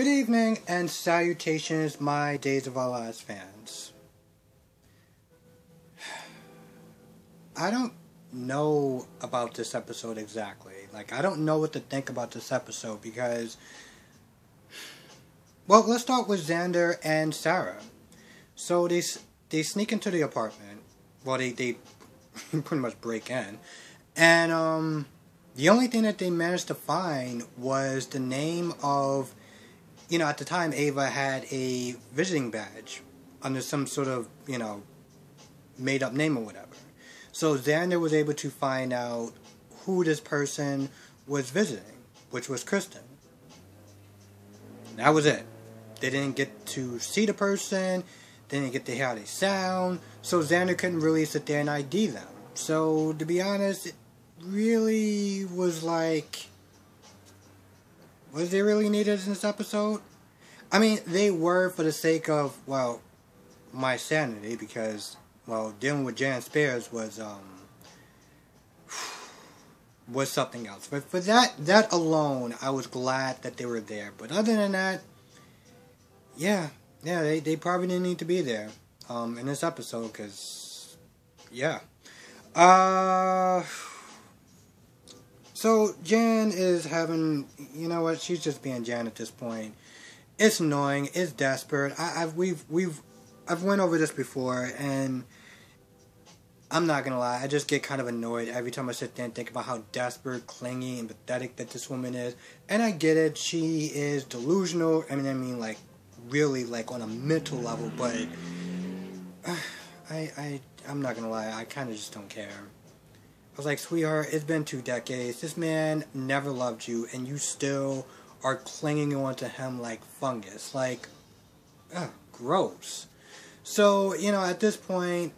Good evening and salutations, my Days of Our Lives fans. I don't know about this episode exactly. I don't know what to think about this episode because, well, let's start with Xander and Sarah. So they sneak into the apartment. Well, they pretty much break in. And the only thing that they managed to find was the name of, at the time Ava had a visiting badge under some sort of, made up name or whatever. So Xander was able to find out who this person was visiting, which was Kristen. That was it. They didn't get to see the person, they didn't get to hear how they sound, so Xander couldn't really sit there and ID them. So, to be honest, it really was was they really needed in this episode? I mean, they were for the sake of, well, my sanity, because, well, dealing with Jan Spears was something else. But for that alone, I was glad that they were there. But other than that, yeah, they probably didn't need to be there in this episode, because, yeah. So Jan is having, she's just being Jan at this point. It's annoying. It's desperate. I've went over this before, and I'm not gonna lie. I just get kind of annoyed every time I sit there and think about how desperate, clingy, and pathetic that this woman is. And I get it. She is delusional. I mean, really, on a mental level. But I'm not gonna lie. I kind of just don't care. I was like, sweetheart, it's been 2 decades. This man never loved you, and you still are clinging on to him like fungus. Gross. So, at this point,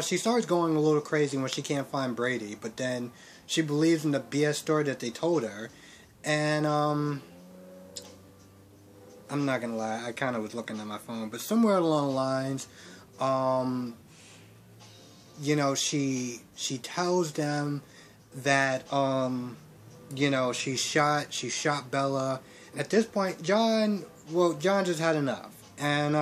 she starts going a little crazy when she can't find Brady, but then she believes in the BS story that they told her, and, I'm not gonna lie, I kind of was looking at my phone, but somewhere along the lines, she tells them that, she shot Bella. At this point, John just had enough. And,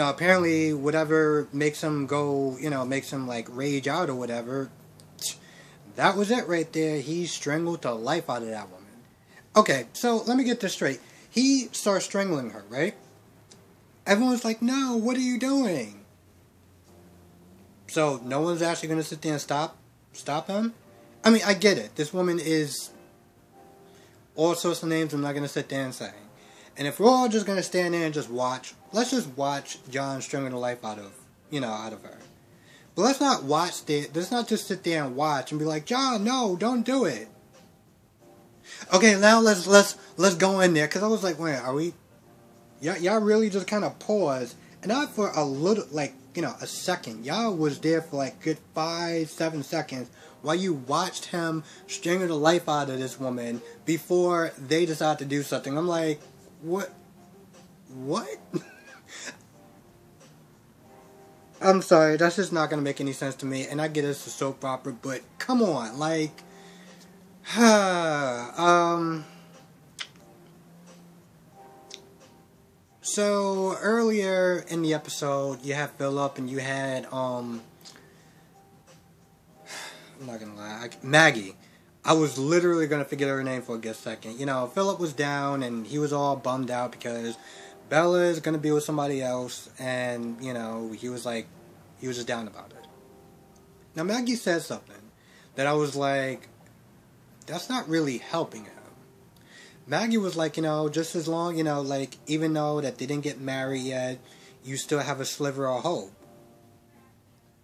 apparently whatever makes him go, makes him, rage out or whatever, that was it right there. He strangled the life out of that woman. Okay, so let me get this straight. He starts strangling her, right? Everyone's like, no, what are you doing? So, no one's actually going to sit there and stop him? I mean, I get it. This woman is all sorts of names I'm not going to sit there and say. And if we're all just going to stand there and just watch, let's just watch John stringing the life out of her. But let's not just sit there and watch and be like, John, no, don't do it. Okay, now let's go in there, because I was like, wait, are we, y'all really just kind of paused, and not for a little, a second. Y'all was there for good 5-7 seconds while you watched him string the life out of this woman before they decide to do something. I'm like, what? I'm sorry, that's just not gonna make any sense to me, and I get it's a soap opera, but come on, So, earlier in the episode, you had Philip and you had, I'm not gonna lie, Maggie. I was literally gonna forget her name for a good second. Philip was down and he was all bummed out because Bella is gonna be with somebody else, and, he was just down about it. Now, Maggie said something that I was like, that's not really helping him. Maggie was like, just as long, even though that they didn't get married yet, you still have a sliver of hope.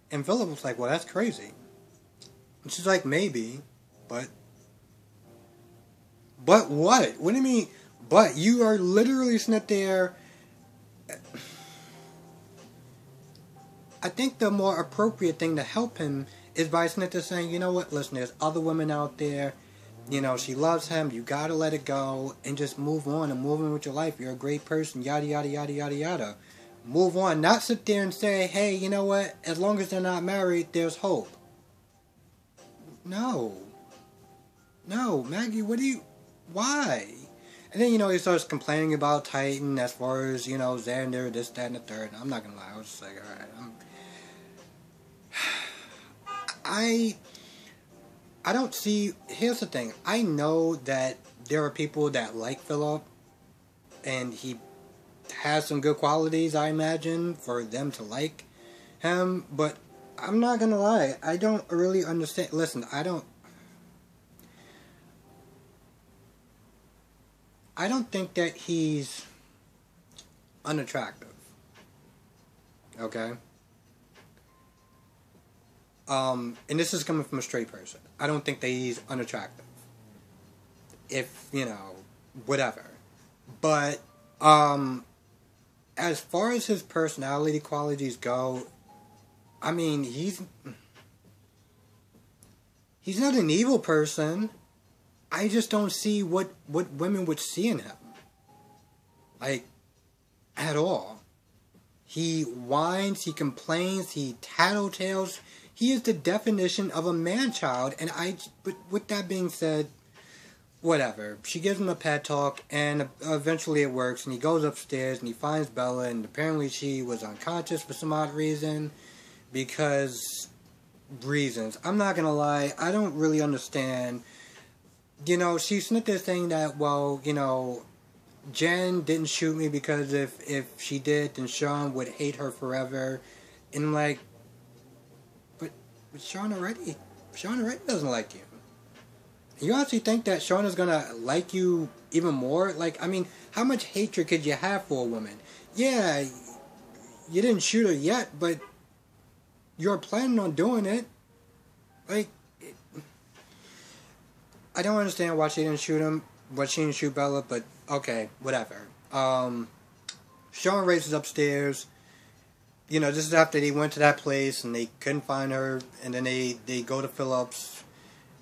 And Philip was like, well, that's crazy. And she's like, maybe, but what? What do you mean, but? You are literally sitting there. I think the more appropriate thing to help him is by sitting there saying, you know what, listen, there's other women out there. She loves him, you gotta let it go, and just move on and move on with your life. You're a great person, yada, yada, yada, yada, yada. Move on, not sit there and say, hey, you know what, as long as they're not married, there's hope. No, Maggie, what do you, why? And then, he starts complaining about Titan as far as, Xander, this, that, and the third. I'm not gonna lie, I was just like, alright, I don't see, here's the thing, I know that there are people that like Philip, and he has some good qualities, I imagine, for them to like him, but I'm not gonna lie, I don't really understand. Listen, I don't think that he's unattractive. Okay? And this is coming from a straight person. I don't think that he's unattractive. If, whatever. But, as far as his personality qualities go, I mean, he's not an evil person. I just don't see what women would see in him. Like, at all. He whines, he complains, he tattletales. He is the definition of a man-child, but with that being said, whatever. She gives him a pet talk, and eventually it works, and he goes upstairs, and he finds Bella, and apparently she was unconscious for some odd reason, because reasons. I'm not gonna lie, I don't really understand. She's sitting there saying that, well, Jen didn't shoot me because if she did, then Sean would hate her forever, and I'm like, but Sean already doesn't like you. You honestly think that Sean is gonna like you even more? Like, I mean, how much hatred could you have for a woman? Yeah, you didn't shoot her yet, but you're planning on doing it. Like, I don't understand why she didn't shoot him, why she didn't shoot Bella, but okay, whatever. Sean races upstairs. This is after they went to that place and they couldn't find her, and then they go to Phillips.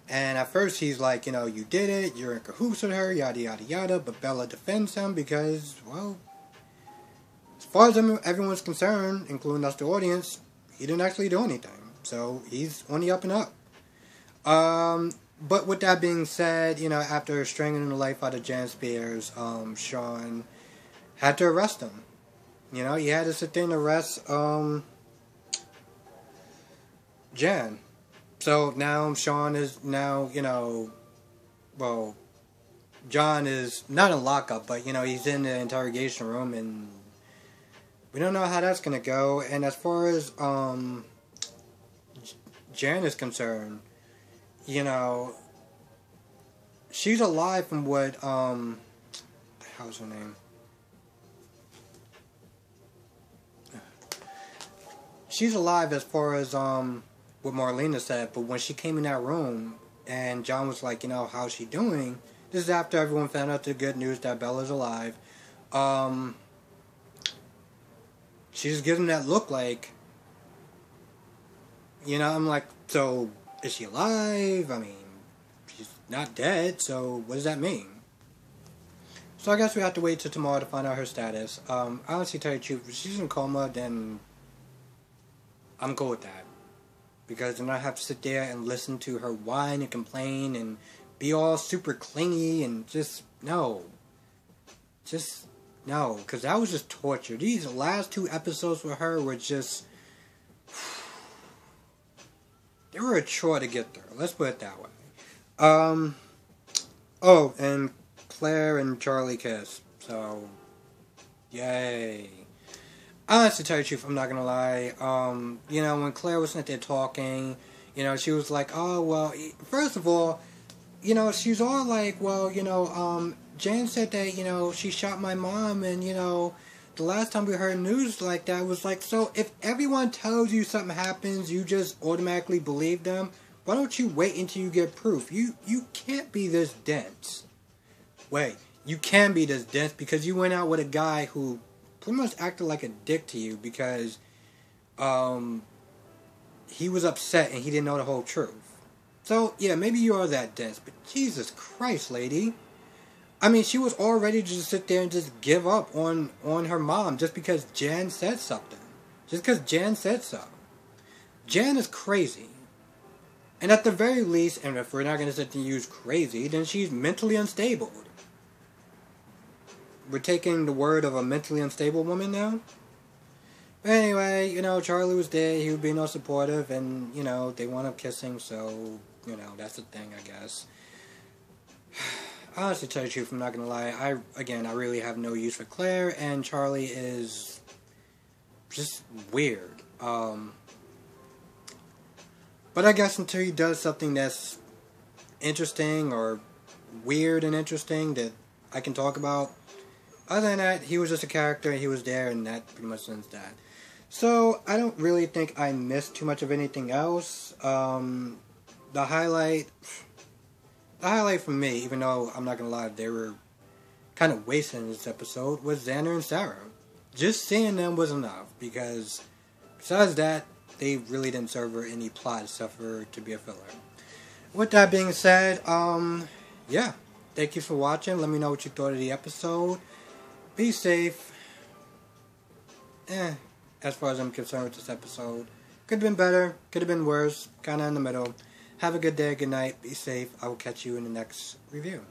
And at first he's like, you did it, you're in cahoots with her, yada yada yada, but Bella defends him because, well, as far as everyone's concerned, including us the audience, he didn't actually do anything. So he's on the up and up. But with that being said, after strangling the life out of Jan Spears, Sean had to arrest him. He had to sit there and arrest Jan. So now Sean is well, John is not in lockup, but he's in the interrogation room, and we don't know how that's gonna go. And as far as Jan is concerned, she's alive from what how's her name? She's alive as far as what Marlena said, but when she came in that room and John was like, how's she doing? This is after everyone found out the good news that Bella's alive. She just gives him that look like, I'm like, so is she alive? I mean, she's not dead, so what does that mean? So I guess we have to wait till tomorrow to find out her status. Honestly, tell you the truth, if she's in coma, then I'm cool with that. Because then I have to sit there and listen to her whine and complain and be all super clingy and just, no. Just, no. Because that was just torture. These last 2 episodes with her were just, they were a chore to get through. Let's put it that way. Oh, and Claire and Charlie kiss. So, yay. Honestly, to tell you the truth, I'm not gonna lie. When Claire was sitting there talking, she was like, oh, well, first of all, she's all like, well, Jan said that, she shot my mom, and, the last time we heard news like that was like, so if everyone tells you something happens, you just automatically believe them? Why don't you wait until you get proof? You can't be this dense. Wait, you can be this dense because you went out with a guy who pretty much acted like a dick to you because he was upset and he didn't know the whole truth. So, yeah, maybe you are that dense, but Jesus Christ, lady. I mean, she was all ready to just sit there and just give up on her mom just because Jan said something. Just because Jan said so. Jan is crazy. And at the very least, and if we're not going to sit and use crazy, then she's mentally unstable. We're taking the word of a mentally unstable woman now? But anyway, you know, Charlie was there, he was being all supportive, and, you know, they wound up kissing, so, you know, that's the thing, I guess. Honestly, to tell you the truth, I'm not going to lie, I really have no use for Claire, and Charlie is just weird. But I guess until he does something that's interesting or weird and interesting that I can talk about, other than that, he was just a character, he was there, and that pretty much ends that. So, I don't really think I missed too much of anything else. The highlight for me, even though I'm not going to lie, they were kind of wasted in this episode, was Xander and Sarah. Just seeing them was enough, because besides that, they really didn't serve her any plot except for to be a filler. With that being said, yeah. Thank you for watching. Let me know what you thought of the episode. Be safe. As far as I'm concerned with this episode. Could have been better. Could have been worse. Kind of in the middle. Have a good day. Good night. Be safe. I will catch you in the next review.